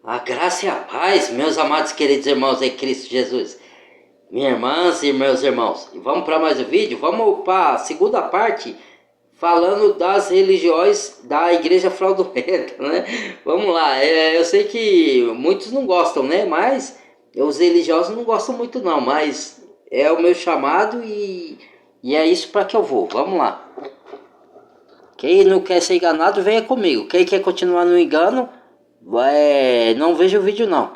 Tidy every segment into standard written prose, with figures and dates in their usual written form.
A graça e a paz, meus amados queridos irmãos em Cristo Jesus. Minhas irmãs e meus irmãos. E vamos para mais um vídeo? Vamos para a segunda parte, falando das religiões da igreja fraudulenta, né? Vamos lá, eu sei que muitos não gostam, né? Mas os religiosos não gostam muito não, mas é o meu chamado e é isso para que eu vou. Vamos lá. Quem não quer ser enganado, venha comigo. Quem quer continuar no engano, não veja o vídeo não.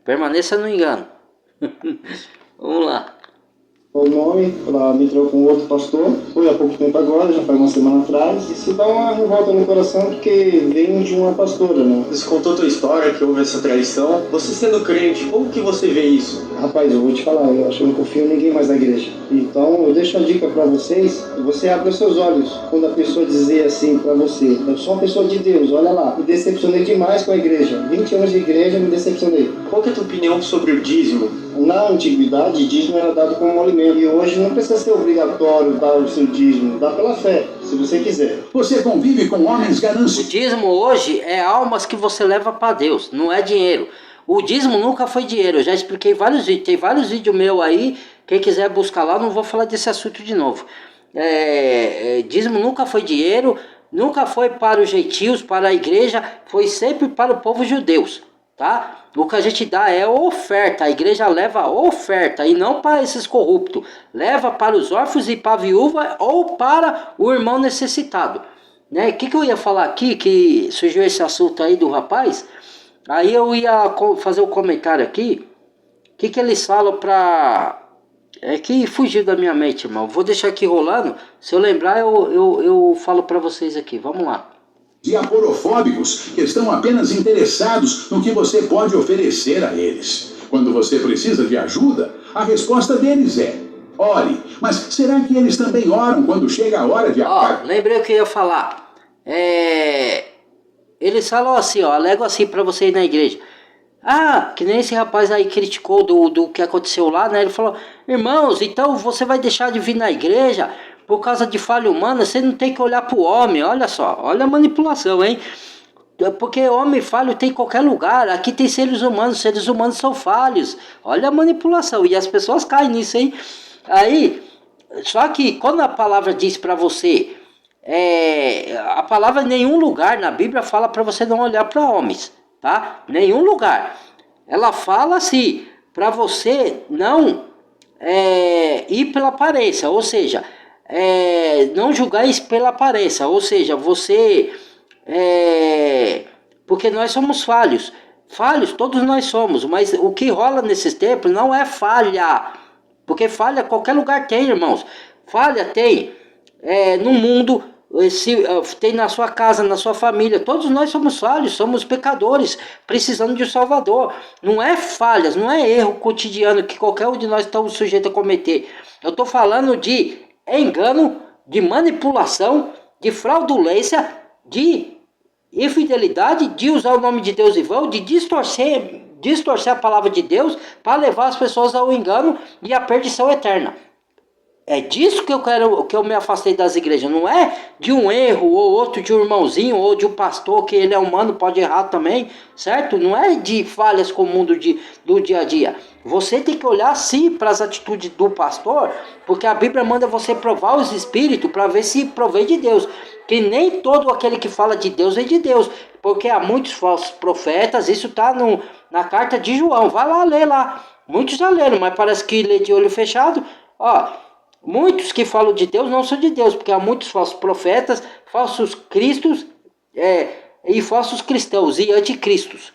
Permaneça no engano. Vamos lá. O nome, ela me trocou com outro pastor, foi há pouco tempo agora, já faz uma semana atrás. Isso dá uma revolta no coração porque vem de uma pastora, né? Você contou tua história, que houve essa traição. Você sendo crente, como que você vê isso? Rapaz, eu vou te falar, eu acho que eu não confio em ninguém mais na igreja. Então, eu deixo a dica pra vocês, você abre os seus olhos quando a pessoa dizer assim pra você: eu sou uma pessoa de Deus, olha lá, me decepcionei demais com a igreja. 20 anos de igreja, me decepcionei. Qual que é a tua opinião sobre o dízimo? Na antiguidade, dízimo era dado como um alimento. E hoje não precisa ser obrigatório dar o seu dízimo. Dá pela fé, se você quiser. Você convive com homens O gananciosos. dízimo hoje é almas que você leva para Deus, não é dinheiro. O dízimo nunca foi dinheiro. Eu já expliquei vários vídeos. Tem vários vídeos meus aí. Quem quiser buscar lá, não vou falar desse assunto de novo. Dízimo nunca foi dinheiro. Nunca foi para os gentios, para a igreja. Foi sempre para o povo judeus. Tá? O que a gente dá é oferta. A igreja leva oferta e não para esses corruptos. Leva para os órfãos e para a viúva ou para o irmão necessitado. Né? O que eu ia falar aqui, que surgiu esse assunto aí do rapaz? Aí eu ia fazer um comentário aqui. O que eles falam pra... É que fugiu da minha mente, irmão. Vou deixar aqui rolando. Se eu lembrar, eu falo pra vocês aqui. Vamos lá. E aporofóbicos que estão apenas interessados no que você pode oferecer a eles. Quando você precisa de ajuda, a resposta deles é: ore. Mas será que eles também oram quando chega a hora de... Lembrei o que eu ia falar. Eles falam assim, alegam assim pra você ir na igreja. Que nem esse rapaz aí criticou do que aconteceu lá, né? Ele falou: irmãos, então você vai deixar de vir na igreja por causa de falha humana? Você não tem que olhar pro homem. Olha só, olha a manipulação, hein? Porque homem falho tem em qualquer lugar. Aqui tem seres humanos são falhos. Olha a manipulação, e as pessoas caem nisso, hein? Aí, só que quando a palavra diz pra você, a palavra em nenhum lugar na Bíblia fala pra você não olhar para homens, tá? Nenhum lugar. Ela fala assim, para você não ir pela aparência, ou seja, não julgais pela aparência, ou seja, você... porque nós somos falhos. Falhos todos nós somos, mas o que rola nesses tempos não é falha. Porque falha qualquer lugar tem, irmãos. Falha tem no mundo, tem na sua casa, na sua família. Todos nós somos falhos, somos pecadores, precisando de um Salvador. Não é falhas, não é erro cotidiano que qualquer um de nós está sujeito a cometer. Eu estou falando de engano, de manipulação, de fraudulência, de infidelidade, de usar o nome de Deus em vão, de distorcer a palavra de Deus para levar as pessoas ao engano e à perdição eterna. É disso que eu me afastei das igrejas. Não é de um erro ou outro de um irmãozinho ou de um pastor que ele é humano, pode errar também, certo? Não é de falhas comum do dia a dia. Você tem que olhar sim para as atitudes do pastor, porque a Bíblia manda você provar os espíritos para ver se provém de Deus. Que nem todo aquele que fala de Deus é de Deus, porque há muitos falsos profetas. Isso está na carta de João. Vai lá ler lá. Muitos já leram, mas parece que lê de olho fechado. Muitos que falam de Deus não são de Deus, porque há muitos falsos profetas, falsos cristos e falsos cristãos e anticristos,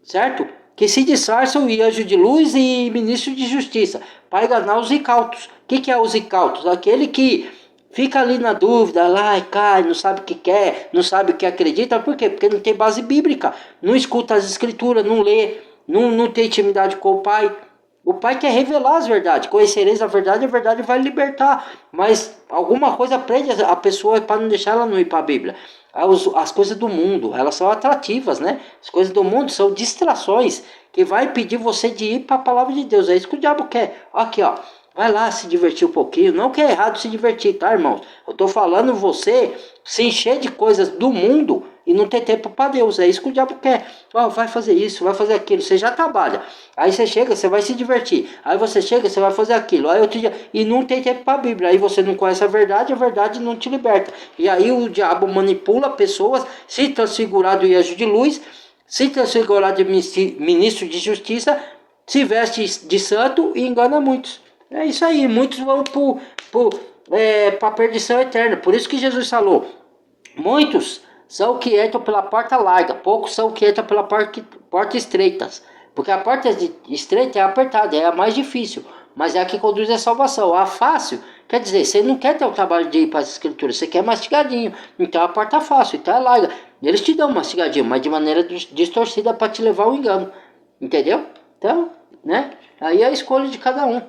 certo? Que se disfarçam em anjo de luz e ministro de justiça, para enganar os incautos. O que é os incautos? Aquele que fica ali na dúvida, lá e cai, não sabe o que quer, não sabe o que acredita. Por quê? Porque não tem base bíblica, não escuta as escrituras, não lê, não tem intimidade com o Pai. O Pai quer revelar as verdades. Conhecereis a verdade vai libertar. Mas alguma coisa prende a pessoa para não deixar ela não ir para a Bíblia. As coisas do mundo, elas são atrativas, né? As coisas do mundo são distrações que vai impedir você de ir para a palavra de Deus. É isso que o diabo quer. Aqui, Vai lá se divertir um pouquinho. Não que é errado se divertir, tá, irmãos? Eu tô falando você se encher de coisas do mundo e não ter tempo para Deus. É isso que o diabo quer. Ó, vai fazer isso, vai fazer aquilo. Você já trabalha. Aí você chega, você vai se divertir. Aí você chega, você vai fazer aquilo. Aí outro dia, e não tem tempo para a Bíblia. Aí você não conhece a verdade não te liberta. E aí o diabo manipula pessoas, se transfigurar do anjo de luz, se transfigurar de ministro de justiça, se veste de santo e engana muitos. É isso aí, muitos vão para a perdição eterna. Por isso que Jesus falou, muitos são que entram pela porta larga, poucos são que entram pela porta estreita. Porque a porta estreita é apertada, é a mais difícil, mas é a que conduz à salvação. A fácil, quer dizer, você não quer ter o trabalho de ir para as escrituras, você quer mastigadinho. Então a porta é fácil, então é larga. Eles te dão mastigadinho, mas de maneira distorcida para te levar ao engano. Entendeu? Então, né? Aí é a escolha de cada um.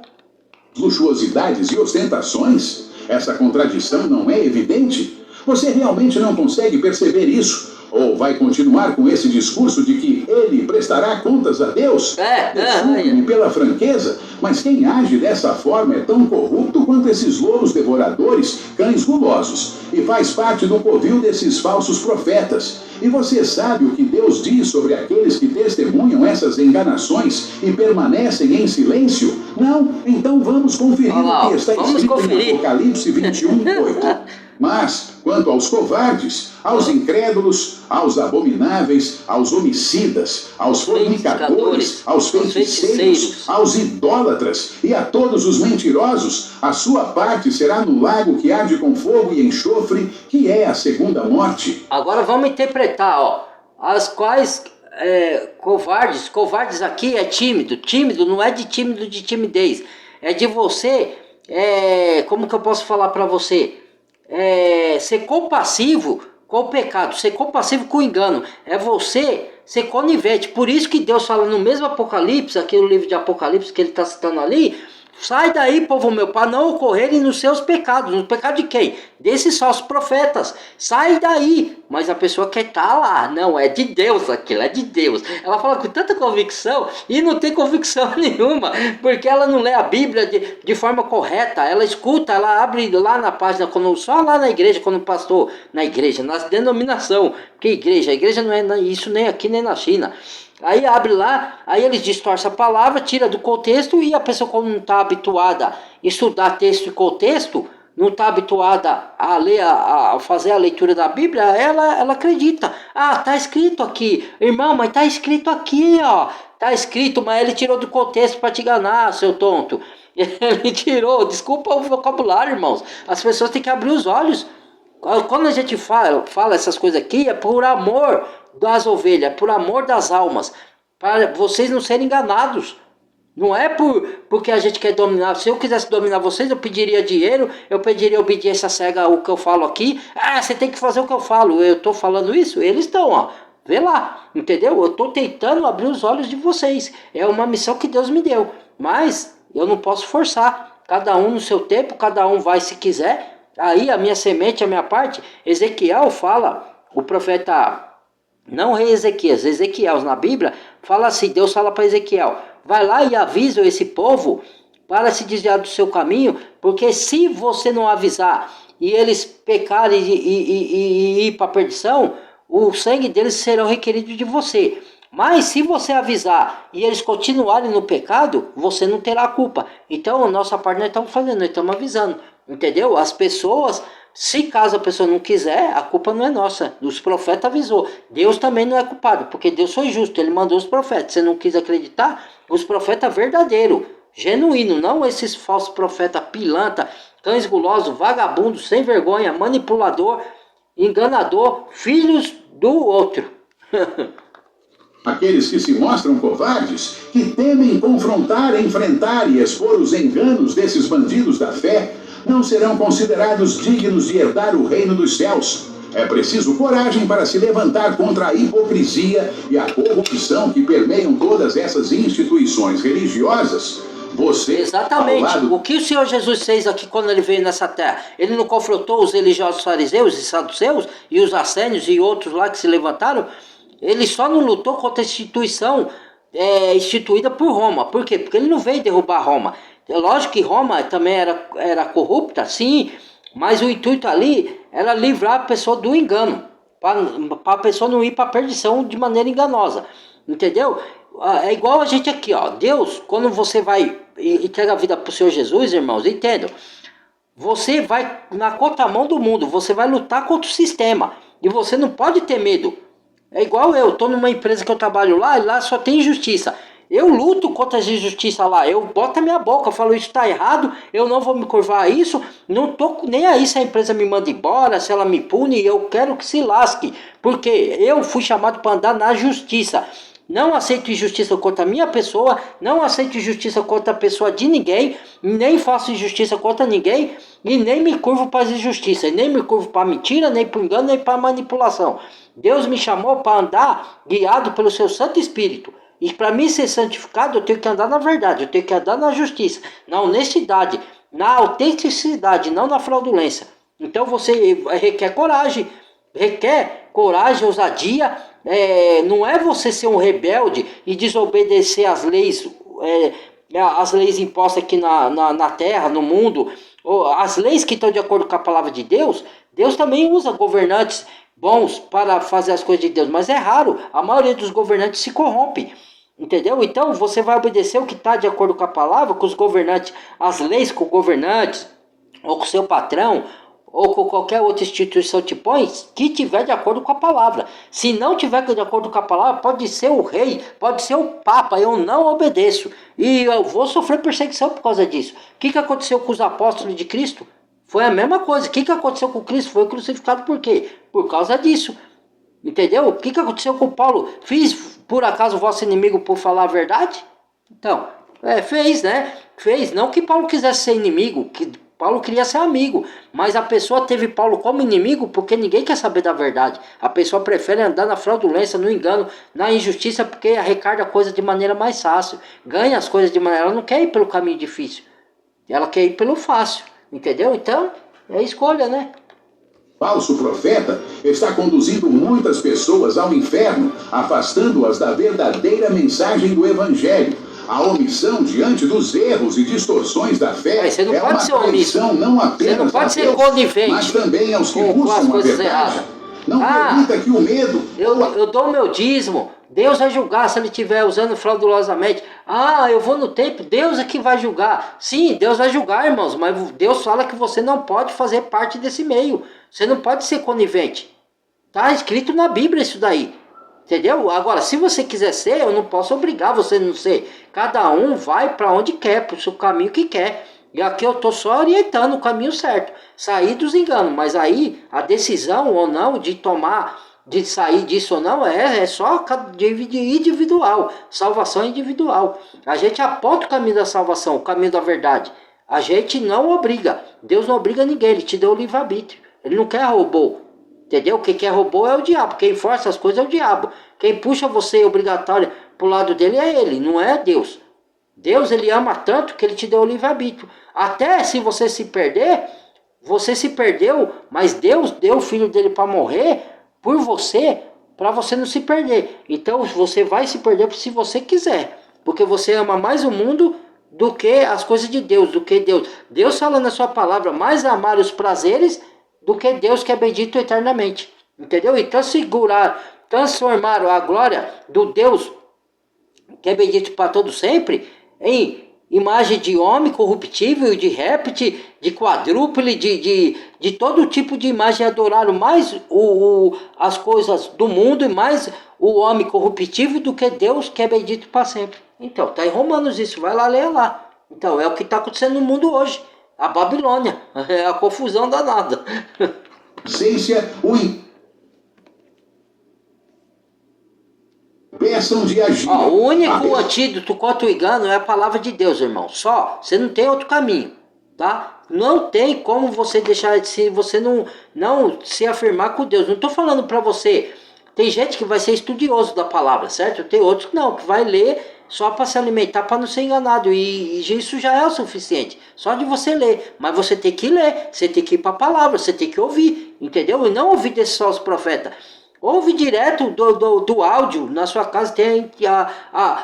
Luxuosidades e ostentações? Essa contradição não é evidente? Você realmente não consegue perceber isso? Ou vai continuar com esse discurso de que ele prestará contas a Deus? Desculpe-me pela franqueza, mas quem age dessa forma é tão corrupto quanto esses lobos devoradores, cães gulosos, e faz parte do covil desses falsos profetas. E você sabe o que Deus diz sobre aqueles que testemunham essas enganações e permanecem em silêncio? Não? Então vamos conferir o que está escrito em Apocalipse 21:8. Mas, quanto aos covardes, aos incrédulos, aos abomináveis, aos homicidas, aos fornicadores, aos feiticeiros, aos idólatras e a todos os mentirosos, a sua parte será no lago que arde com fogo e enxofre, que é a segunda morte. Agora vamos interpretar, ó, as quais covardes aqui é tímido não é de tímido de timidez, é de você, como que eu posso falar para você? Ser compassivo com o pecado, ser compassivo com o engano, é você ser conivente. Por isso que Deus fala no mesmo Apocalipse, aqui no livro de Apocalipse que ele está citando ali, sai daí, povo meu, para não ocorrerem nos seus pecados. No pecado de quem? Desses falsos profetas. Sai daí. Mas a pessoa quer estar lá. Não, é de Deus aquilo, é de Deus. Ela fala com tanta convicção e não tem convicção nenhuma, porque ela não lê a Bíblia de forma correta. Ela escuta, ela abre lá na página, só lá na igreja, quando o pastor, na igreja, na denominação. Que igreja? A igreja não é isso nem aqui nem na China. Aí abre lá, aí eles distorcem a palavra, tira do contexto, e a pessoa, como não está habituada a estudar texto e contexto, não está habituada a ler, a fazer a leitura da Bíblia, ela acredita. Ah, está escrito aqui, irmão, mas está escrito aqui, ó. Está escrito, mas ele tirou do contexto para te enganar, seu tonto. Ele tirou, desculpa o vocabulário, irmãos. As pessoas têm que abrir os olhos. Quando a gente fala essas coisas aqui, é por amor das ovelhas, por amor das almas, para vocês não serem enganados. Não é porque a gente quer dominar. Se eu quisesse dominar vocês, eu pediria dinheiro, eu pediria obediência cega ao que eu falo aqui. Ah, você tem que fazer o que eu falo. Eu estou falando isso, eles estão, ó. Vê lá, entendeu? Eu estou tentando abrir os olhos de vocês. É uma missão que Deus me deu. Mas eu não posso forçar. Cada um no seu tempo, cada um vai se quiser. Aí a minha semente, a minha parte, Ezequiel fala, o profeta, não rei Ezequiel na Bíblia, fala assim, Deus fala para Ezequiel, vai lá e avisa esse povo para se desviar do seu caminho, porque se você não avisar e eles pecarem e ir para a perdição, o sangue deles será requerido de você. Mas se você avisar e eles continuarem no pecado, você não terá culpa. Então a nossa parte nós estamos fazendo, nós estamos avisando. Entendeu? As pessoas, se caso a pessoa não quiser, a culpa não é nossa. Os profetas avisou. Deus também não é culpado, porque Deus foi justo, ele mandou os profetas. Você não quis acreditar? Os profetas verdadeiros, genuínos, não esses falsos profetas pilantra, cães gulosos, vagabundos, sem vergonha, manipulador, enganador, filhos do outro. Aqueles que se mostram covardes, que temem confrontar, enfrentar e expor os enganos desses bandidos da fé, não serão considerados dignos de herdar o reino dos céus. É preciso coragem para se levantar contra a hipocrisia e a corrupção que permeiam todas essas instituições religiosas. Você, exatamente. O que o Senhor Jesus fez aqui quando ele veio nessa terra? Ele não confrontou os religiosos fariseus e saduceus e os assênios e outros lá que se levantaram? Ele só não lutou contra a instituição instituída por Roma. Por quê? Porque ele não veio derrubar Roma. É lógico que Roma também era corrupta, sim, mas o intuito ali era livrar a pessoa do engano, para a pessoa não ir para a perdição de maneira enganosa, entendeu? É igual a gente aqui, ó. Deus, quando você vai e entrega a vida para o Senhor Jesus, irmãos, entendam, você vai na contramão do mundo, você vai lutar contra o sistema, e você não pode ter medo. É igual eu, estou numa empresa que eu trabalho lá, e lá só tem injustiça. Eu luto contra as injustiças lá, eu boto a minha boca, eu falo isso está errado, eu não vou me curvar a isso, não tô nem aí se a empresa me manda embora, se ela me pune, eu quero que se lasque, porque eu fui chamado para andar na justiça. Não aceito injustiça contra a minha pessoa, não aceito injustiça contra a pessoa de ninguém, nem faço injustiça contra ninguém, e nem me curvo para as injustiças, nem me curvo para mentira, nem para engano, nem para manipulação. Deus me chamou para andar guiado pelo seu Santo Espírito. E para mim ser santificado, eu tenho que andar na verdade, eu tenho que andar na justiça, na honestidade, na autenticidade, não na fraudulência. Então você requer coragem, ousadia. Não é você ser um rebelde e desobedecer as leis impostas aqui na terra, no mundo, ou as leis que estão de acordo com a palavra de Deus. Deus também usa governantes bons para fazer as coisas de Deus, mas é raro, a maioria dos governantes se corrompe, entendeu? Então você vai obedecer o que está de acordo com a palavra, com os governantes, as leis com governantes, ou com o seu patrão, ou com qualquer outra instituição te põe, que tiver de acordo com a palavra. Se não tiver de acordo com a palavra, pode ser o rei, pode ser o papa, eu não obedeço, e eu vou sofrer perseguição por causa disso. O que aconteceu com os apóstolos de Cristo? Foi a mesma coisa. O que aconteceu com Cristo? Foi crucificado por quê? Por causa disso. Entendeu? O que aconteceu com Paulo? Fiz por acaso vosso inimigo por falar a verdade? Então, fez, né? Fez. Não que Paulo quisesse ser inimigo, que Paulo queria ser amigo. Mas a pessoa teve Paulo como inimigo porque ninguém quer saber da verdade. A pessoa prefere andar na fraudulência, no engano, na injustiça, porque arrecada a coisa de maneira mais fácil. Ganha as coisas de maneira... Ela não quer ir pelo caminho difícil. Ela quer ir pelo fácil. Entendeu? Então, é escolha, né? Falso profeta está conduzindo muitas pessoas ao inferno, afastando-as da verdadeira mensagem do Evangelho. A omissão diante dos erros e distorções da fé você não é pode uma ser omisso. traição não apenas você não pode a ser Deus, conivente mas também aos que com as buscam a coisas verdade. erradas. Não permita que o medo... Eu dou meu dízimo. Deus vai julgar se ele estiver usando fraudulosamente. Eu vou no templo. Deus é que vai julgar. Sim, Deus vai julgar, irmãos. Mas Deus fala que você não pode fazer parte desse meio. Você não pode ser conivente. Está escrito na Bíblia isso daí. Entendeu? Agora, se você quiser ser, eu não posso obrigar você a não ser. Cada um vai para onde quer, para o seu caminho que quer. E aqui eu estou só orientando o caminho certo. Sair dos enganos. Mas aí, a decisão ou não de tomar, de sair disso ou não, é só individual. Salvação individual. A gente aponta o caminho da salvação, o caminho da verdade. A gente não obriga. Deus não obriga ninguém. Ele te deu o livre-arbítrio. Ele não quer robô. Entendeu? Quem quer robô é o diabo. Quem força as coisas é o diabo. Quem puxa você obrigatório pro lado dele é ele, não é Deus. Deus, ele ama tanto que ele te deu o livre-arbítrio. Até se você se perder, você se perdeu, mas Deus deu o filho dele para morrer por você, para você não se perder. Então você vai se perder se você quiser, porque você ama mais o mundo do que as coisas de Deus, do que Deus. Deus fala na sua palavra, mais amar os prazeres do que Deus, que é bendito eternamente. Entendeu? Então transformaram a glória do Deus, que é bendito para todo sempre, em imagem de homem corruptível, de réptil, de quadrúpede, de todo tipo de imagem. Adoraram mais as coisas do mundo e mais o homem corruptível do que Deus, que é bendito para sempre. Então, está em Romanos isso, vai lá, leia lá. Então, é o que está acontecendo no mundo hoje. A Babilônia, é a confusão danada. Ciência, peçam de agir. O único antídoto contra o engano é a palavra de Deus, irmão. Só. Você não tem outro caminho, tá? Não tem como você deixar se você não se afirmar com Deus. Não estou falando para você. Tem gente que vai ser estudioso da palavra, certo? Tem outros que não, que vai ler só para se alimentar, para não ser enganado. E isso já é o suficiente. Só de você ler. Mas você tem que ler. Você tem que ir para a palavra. Você tem que ouvir. Entendeu? E não ouvir desses falsos profetas. Ouve direto do áudio. Na sua casa tem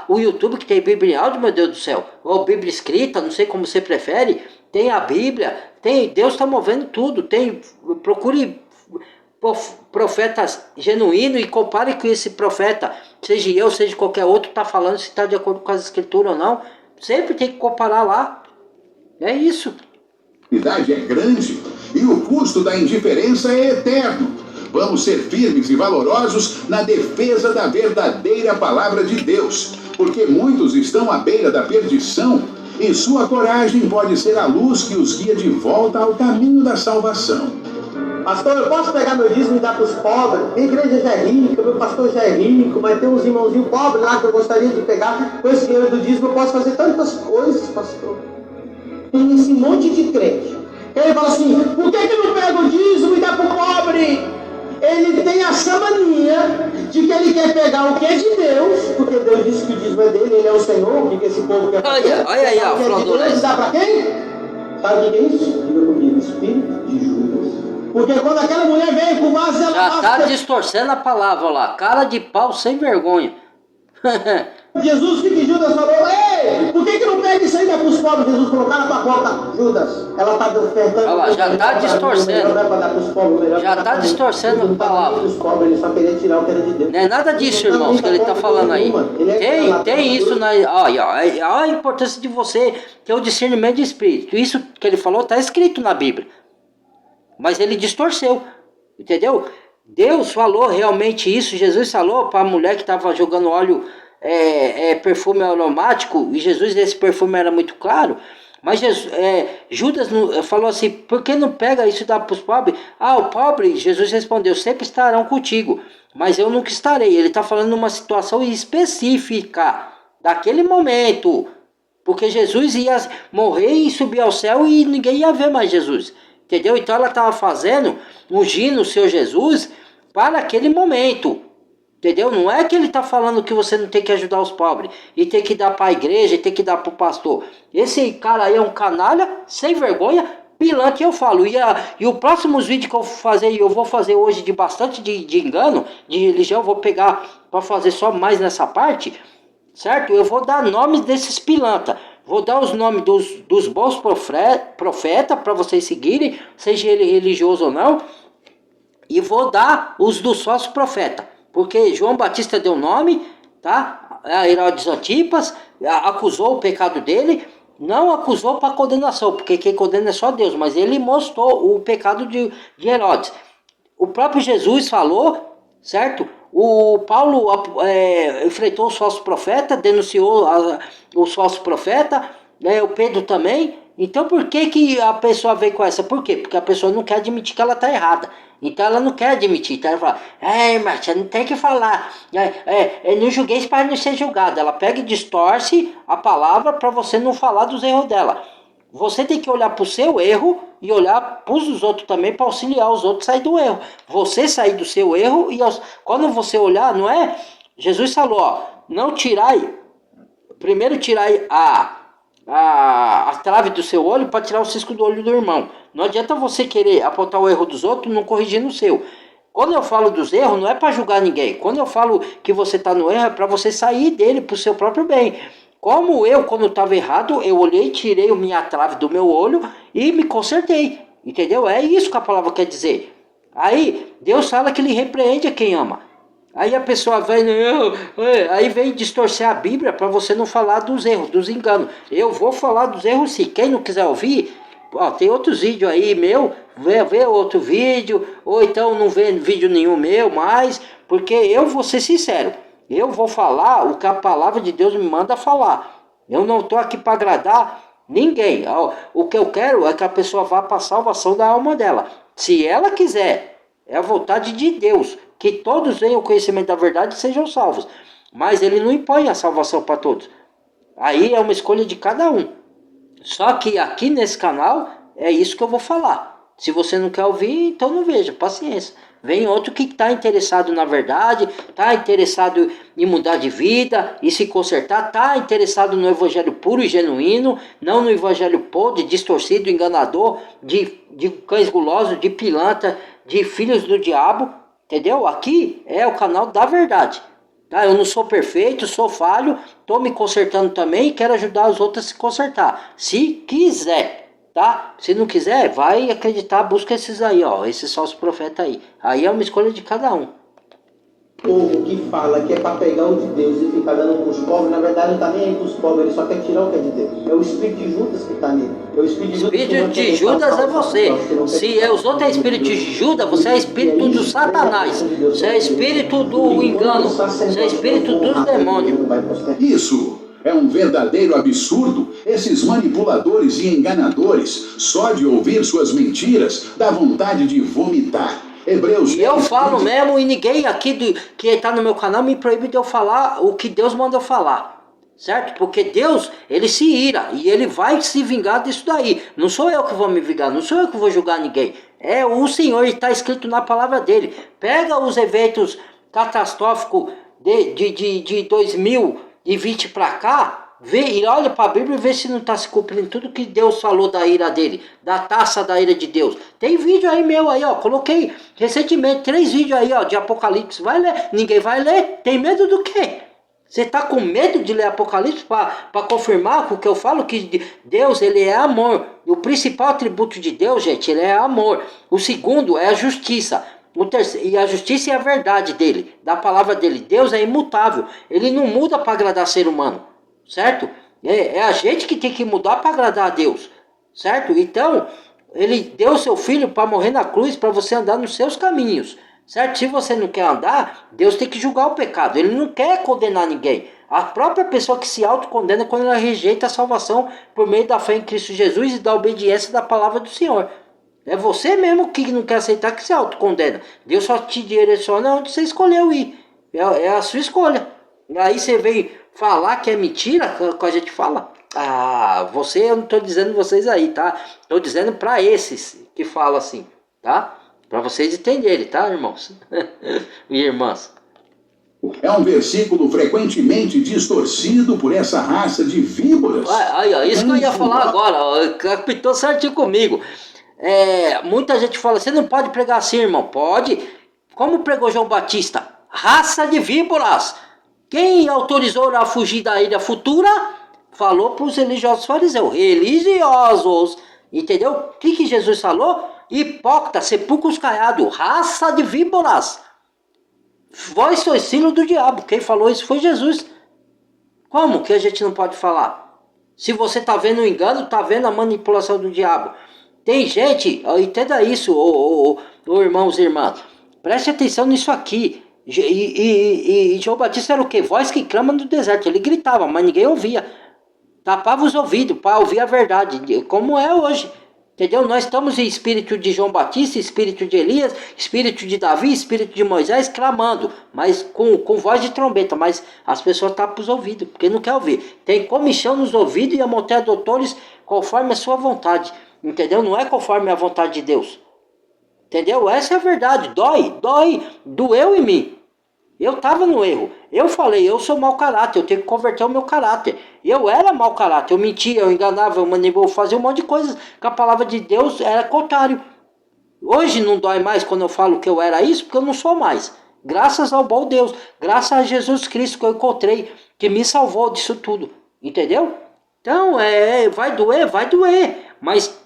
o YouTube que tem Bíblia em áudio, meu Deus do céu. Ou Bíblia escrita, não sei como você prefere. Tem a Bíblia. Deus está movendo tudo. Procure profetas genuínos e compare com esse profeta. Seja eu, seja qualquer outro, está falando se está de acordo com as escrituras ou não. Sempre tem que comparar lá. É isso. A idade é grande e o custo da indiferença é eterno. Vamos ser firmes e valorosos na defesa da verdadeira palavra de Deus, porque muitos estão à beira da perdição e sua coragem pode ser a luz que os guia de volta ao caminho da salvação. Pastor, eu posso pegar meu dízimo e dar para os pobres? Minha igreja já é rica, meu pastor já é rico, mas tem uns irmãozinhos pobres lá que eu gostaria de pegar. Com esse dinheiro do dízimo eu posso fazer tantas coisas, pastor. Tem esse monte de crente. Ele fala assim, por que não pega o dízimo e dá para o pobre? Ele tem essa mania de que ele quer pegar o que é de Deus, porque Deus disse que o dízimo é dele, ele é o Senhor, o que esse povo quer fazer? Olha aí, ó, Deus dá para quem? Sabe o que é isso? Diga comigo, espírito de Judas. Porque quando aquela mulher veio com vaso, ela já está distorcendo a palavra lá. Cara de pau sem vergonha. Jesus, o que Judas falou? Ei, por que não pega isso aí para os pobres? Jesus falou, cara, tua conta, Judas. Ela está ofertando. Olha lá, já está distorcendo. Já está distorcendo a palavra. Ele só queria tirar o que era de Deus. Não é nada disso, irmãos, que ele está falando aí. Tem isso na. Olha a importância de você ter o discernimento de espírito. Isso que ele falou está escrito na Bíblia. Mas ele distorceu. Entendeu? Deus falou realmente isso. Jesus falou para a mulher que estava jogando óleo, perfume aromático, e Jesus, esse perfume era muito claro. Mas Judas falou assim, por que não pega isso e dá para os pobres? O pobre, Jesus respondeu, sempre estarão contigo, mas eu nunca estarei. Ele está falando numa situação específica, daquele momento, porque Jesus ia morrer e subir ao céu e ninguém ia ver mais Jesus. Entendeu? Então ela estava ungindo o Senhor Jesus para aquele momento. Entendeu? Não é que ele está falando que você não tem que ajudar os pobres e tem que dar para a igreja e tem que dar para o pastor. Esse cara aí é um canalha, sem vergonha, pilantra, eu falo. E o próximo vídeo que eu vou fazer hoje de bastante de engano, de religião, eu vou pegar para fazer só mais nessa parte, certo? Eu vou dar nomes desses pilantras. Vou dar os nomes dos bons profetas para vocês seguirem, seja ele religioso ou não. E vou dar os dos falsos profetas. Porque João Batista deu nome, tá? Herodes Antipas acusou o pecado dele. Não acusou para condenação, porque quem condena é só Deus. Mas ele mostrou o pecado de Herodes. O próprio Jesus falou, certo? O Paulo enfrentou os falsos profetas, denunciou os falsos profetas, o Pedro também. Então por que a pessoa vem com essa? Por quê? Porque a pessoa não quer admitir que ela está errada. Então ela não quer admitir. Então ela fala, mas você não tem que falar. Não julgueis para não ser julgado. Ela pega e distorce a palavra para você não falar dos erros dela. Você tem que olhar para o seu erro e olhar para os outros também para auxiliar os outros a sair do erro. Você sair do seu erro e quando você olhar, não é? Jesus falou, não tirai, primeiro tirai a trave do seu olho para tirar o cisco do olho do irmão. Não adianta você querer apontar o erro dos outros não corrigindo o seu. Quando eu falo dos erros, não é para julgar ninguém. Quando eu falo que você está no erro, é para você sair dele para o seu próprio bem. Como quando estava errado, eu olhei, tirei a minha trave do meu olho e me consertei. Entendeu? É isso que a palavra quer dizer. Aí, Deus fala que ele repreende a quem ama. Aí a pessoa vem, aí vem distorcer a Bíblia para você não falar dos erros, dos enganos. Eu vou falar dos erros sim. Quem não quiser ouvir, tem outros vídeos aí meu, vê outro vídeo, ou então não vê vídeo nenhum meu mais, porque eu vou ser sincero. Eu vou falar o que a palavra de Deus me manda falar. Eu não estou aqui para agradar ninguém. O que eu quero é que a pessoa vá para a salvação da alma dela. Se ela quiser, é a vontade de Deus, que todos venham ao conhecimento da verdade e sejam salvos. Mas ele não impõe a salvação para todos. Aí é uma escolha de cada um. Só que aqui nesse canal é isso que eu vou falar. Se você não quer ouvir, então não veja, paciência. Vem outro que está interessado na verdade, está interessado em mudar de vida e se consertar, está interessado no evangelho puro e genuíno, não no evangelho podre, distorcido, enganador, de cães gulosos, de pilantra, de filhos do diabo, Entendeu? Aqui é o canal da verdade. Tá? Eu não sou perfeito, sou falho, tô me consertando também e quero ajudar os outros a se consertar. Se quiser, tá? Se não quiser, vai acreditar, busca esses aí, ó, esses falsos profetas aí. Aí é uma escolha de cada um. O povo que fala que é para pegar o de Deus e ficar dando com os pobres, na verdade não está nem aí com os pobres, ele só quer tirar o que é de Deus. É o espírito de Judas que está nele. É o espírito de Judas é você. Se os outros é espírito de Judas, você é espírito do Satanás. Você é espírito do engano. Você é espírito dos demônios. Isso é um verdadeiro absurdo. Esses manipuladores e enganadores, só de ouvir suas mentiras, dá vontade de vomitar. Hebreus. E eu falo mesmo, e ninguém aqui que está no meu canal me proíbe de eu falar o que Deus manda eu falar. Certo? Porque Deus, ele se ira e ele vai se vingar disso daí. Não sou eu que vou me vingar, não sou eu que vou julgar ninguém. É o Senhor, está escrito na palavra dele. Pega os eventos catastróficos de 2020 para cá, vê e olha para a Bíblia e vê se não está se cumprindo tudo que Deus falou da ira dele, da taça da ira de Deus. Tem vídeo aí meu aí, ó, coloquei recentemente 3 vídeos aí, ó, de Apocalipse. Vai ler, ninguém vai ler. Tem medo do quê? Você tá com medo de ler Apocalipse para confirmar o que eu falo, que Deus, ele é amor. E o principal atributo de Deus, gente, ele é amor. O segundo é a justiça. O terceiro, e a justiça é a verdade dele, da palavra dele. Deus é imutável. Ele não muda para agradar ser humano. Certo? É a gente que tem que mudar para agradar a Deus. Certo? Então, ele deu seu filho para morrer na cruz para você andar nos seus caminhos. Certo? Se você não quer andar, Deus tem que julgar o pecado. Ele não quer condenar ninguém. A própria pessoa que se autocondena quando ela rejeita a salvação por meio da fé em Cristo Jesus e da obediência da palavra do Senhor. É você mesmo que não quer aceitar que se autocondena. Deus só te direciona onde você escolheu ir. É a sua escolha. Aí você vem falar que é mentira, que a gente fala. Ah, eu não estou dizendo vocês aí, tá? Estou dizendo para esses que falam assim, tá? Para vocês entenderem, tá, irmãos? E irmãs. É um versículo frequentemente distorcido por essa raça de víboras. Isso que eu ia falar agora, captou certinho comigo. Muita gente fala, você não pode pregar assim, irmão. Pode. Como pregou João Batista? Raça de víboras. Quem autorizou a fugir da ira futura? Falou para os religiosos fariseus. Religiosos. Entendeu? O que Jesus falou? Hipócrita, sepulcros caiados, raça de víboras. Vós sois filho do diabo. Quem falou isso foi Jesus. Como que a gente não pode falar? Se você está vendo o engano, está vendo a manipulação do diabo. Tem gente, entenda isso, irmãos e irmãs. Preste atenção nisso aqui. E João Batista era o quê? Voz que clama no deserto. Ele gritava, mas ninguém ouvia. Tapava os ouvidos para ouvir a verdade, como é hoje. Entendeu? Nós estamos em espírito de João Batista, espírito de Elias, espírito de Davi, espírito de Moisés, clamando, mas com voz de trombeta. Mas as pessoas tapam os ouvidos, porque não quer ouvir. Tem comichão nos ouvidos e amontoa doutores conforme a sua vontade. Entendeu? Não é conforme a vontade de Deus. Entendeu? Essa é a verdade. Doeu em mim. Eu estava no erro. Eu falei, eu sou mau caráter, eu tenho que converter o meu caráter. Eu era mau caráter, eu mentia, eu enganava, eu manipulava, eu fazia um monte de coisas que a palavra de Deus era contrário. Hoje não dói mais quando eu falo que eu era isso, porque eu não sou mais. Graças ao bom Deus, graças a Jesus Cristo que eu encontrei, que me salvou disso tudo. Entendeu? Então, vai doer, mas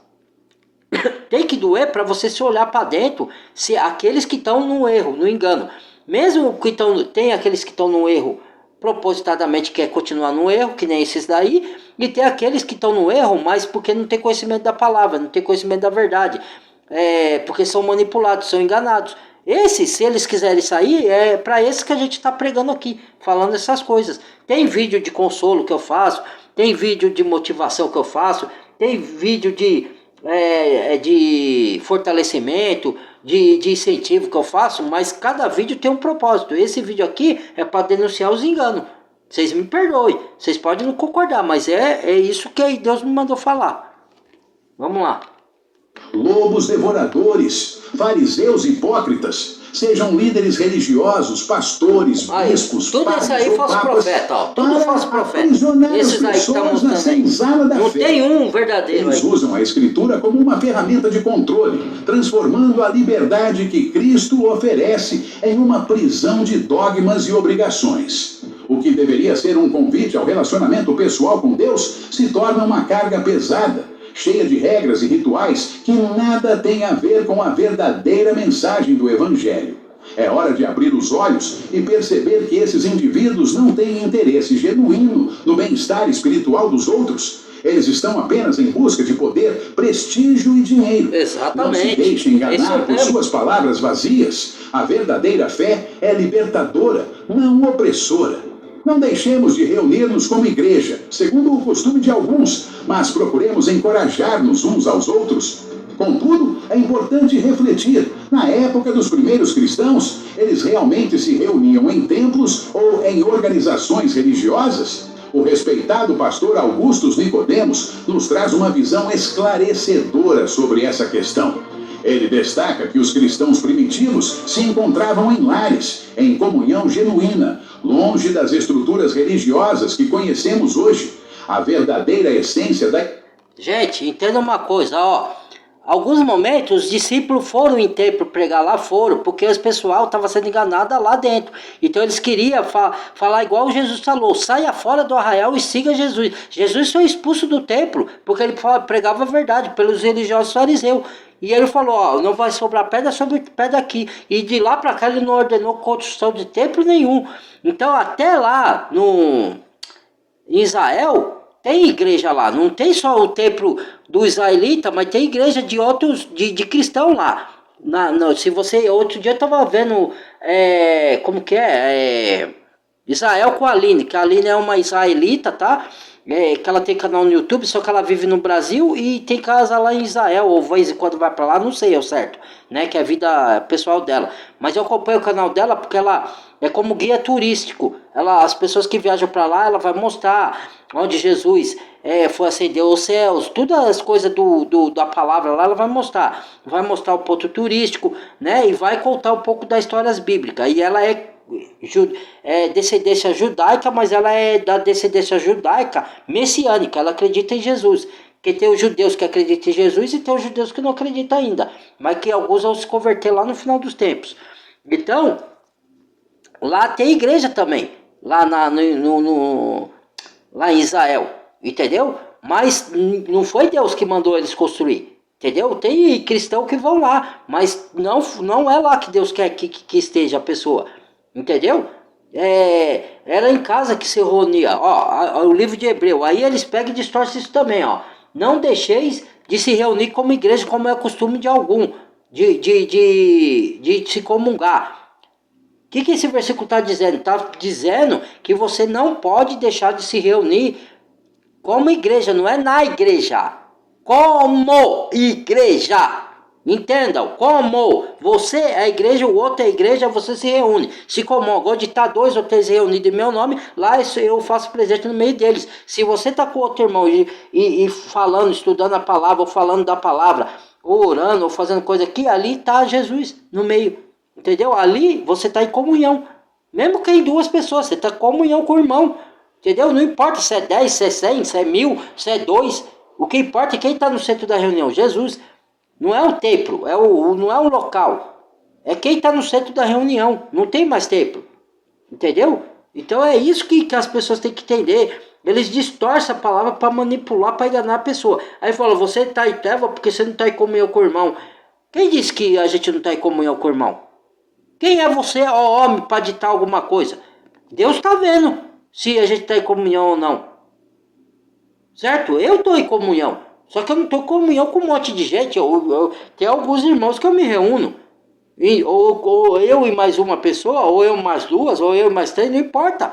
tem que doer para você se olhar para dentro, se aqueles que estão no erro, no engano. Mesmo que tem aqueles que estão no erro propositadamente, quer continuar no erro, que nem esses daí, e tem aqueles que estão no erro, mas porque não tem conhecimento da palavra, não tem conhecimento da verdade, porque são manipulados, são enganados. Esses, se eles quiserem sair, é para esses que a gente está pregando aqui, falando essas coisas. Tem vídeo de consolo que eu faço, tem vídeo de motivação que eu faço, tem vídeo de fortalecimento, de incentivo que eu faço, mas cada vídeo tem um propósito. Esse vídeo aqui é para denunciar os enganos. Vocês me perdoem, vocês podem não concordar, mas é isso que Deus me mandou falar. Vamos lá. Lobos devoradores, fariseus hipócritas, sejam líderes religiosos, pastores, bispos, tudo padres isso aí ou falso papas, profeta, ó. Tudo falso profeta. aprisionar Esses as aí que estão pessoas na mostrando aí. senzala da Não fé. tem um verdadeiro Eles aí. usam a Escritura como uma ferramenta de controle, transformando a liberdade que Cristo oferece em uma prisão de dogmas e obrigações. O que deveria ser um convite ao relacionamento pessoal com Deus se torna uma carga pesada, cheia de regras e rituais que nada tem a ver com a verdadeira mensagem do Evangelho. É hora de abrir os olhos e perceber que esses indivíduos não têm interesse genuíno no bem-estar espiritual dos outros. Eles estão apenas em busca de poder, prestígio e dinheiro. Exatamente. Não se deixe enganar por mesmo. suas palavras vazias. A verdadeira fé é libertadora, não opressora. Não deixemos de reunir-nos como igreja, segundo o costume de alguns, mas procuremos encorajar-nos uns aos outros. Contudo, é importante refletir. Na época dos primeiros cristãos, eles realmente se reuniam em templos ou em organizações religiosas? O respeitado pastor Augustus Nicodemos nos traz uma visão esclarecedora sobre essa questão. Ele destaca que os cristãos primitivos se encontravam em lares, em comunhão genuína, longe das estruturas religiosas que conhecemos hoje. A verdadeira essência da... Gente, entenda uma coisa, ó. Alguns momentos os discípulos foram em templo pregar lá, porque o pessoal estava sendo enganado lá dentro. Então eles queriam falar igual Jesus falou: saia fora do arraial e siga Jesus. Jesus foi expulso do templo porque ele pregava a verdade pelos religiosos fariseus. E ele falou: ó, não vai sobrar pedra sobre pedra aqui. E de lá para cá ele não ordenou construção de templo nenhum. Então até lá em Israel tem igreja lá, não tem só o templo do israelita, mas tem igreja de outros, de cristão lá. Se você, outro dia eu estava vendo, como que Israel com a Aline, que a Aline é uma israelita, tá? Que ela tem canal no YouTube, só que ela vive no Brasil e tem casa lá em Israel, ou de vez em quando vai pra lá, não sei ao certo, né? Que é a vida pessoal dela. Mas eu acompanho o canal dela porque ela é como guia turístico. As pessoas que viajam pra lá, ela vai mostrar onde Jesus foi ascender aos céus, todas as coisas da palavra lá, ela vai mostrar. Vai mostrar o ponto turístico, né? E vai contar um pouco das histórias bíblicas. E ela é descendência judaica, mas ela é da descendência judaica messiânica, ela acredita em Jesus. Que tem os judeus que acreditam em Jesus e tem os judeus que não acreditam ainda, mas que alguns vão se converter lá no final dos tempos. Então, lá tem igreja também, lá lá em Israel, entendeu? Mas não foi Deus que mandou eles construir, entendeu? Tem cristãos que vão lá, mas não é lá que Deus quer que esteja a pessoa. Entendeu? Era em casa que se reunia. Ó, o livro de Hebreu. Aí eles pegam e distorcem isso também, ó. Não deixeis de se reunir como igreja, como é costume de algum, de se comungar. O que esse versículo está dizendo? Está dizendo que você não pode deixar de se reunir como igreja, não é na igreja. Como igreja. Entendam, como você é a igreja, o outro é a igreja, você se reúne. Se comungam, de estar 2 ou 3 reunidos em meu nome, lá eu faço presente no meio deles. Se você está com outro irmão e falando, estudando a palavra, ou falando da palavra, ou orando, ou fazendo coisa aqui, ali está Jesus no meio. Entendeu? Ali você está em comunhão. Mesmo que em 2 pessoas, você está em comunhão com o irmão. Entendeu? Não importa se é 10, se é 100, se é 1000, se é 2. O que importa é quem está no centro da reunião, Jesus. Não é o templo, não é o local. É quem está no centro da reunião. Não tem mais templo. Entendeu? Então é isso que as pessoas têm que entender. Eles distorcem a palavra para manipular, para enganar a pessoa. Aí fala: você está em treva porque você não está em comunhão com o irmão. Quem disse que a gente não está em comunhão com o irmão? Quem é você, ó homem, para ditar alguma coisa? Deus está vendo se a gente está em comunhão ou não. Certo? Eu estou em comunhão. Só que eu não estou em comunhão com um monte de gente. Tem alguns irmãos que eu me reúno. Ou eu e mais uma pessoa, ou eu mais 2, ou eu mais 3, não importa.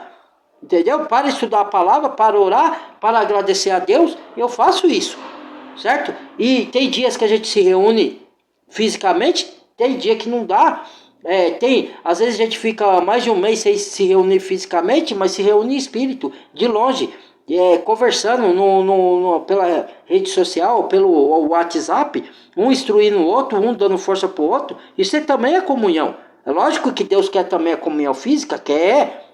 Entendeu? Para estudar a palavra, para orar, para agradecer a Deus, eu faço isso. Certo? E tem dias que a gente se reúne fisicamente, tem dia que não dá. Às vezes a gente fica mais de um mês sem se reunir fisicamente, mas se reúne em espírito, de longe. Conversando pela rede social, pelo WhatsApp, um instruindo o outro, um dando força para o outro. Isso também é comunhão. É lógico que Deus quer também a comunhão física, quer.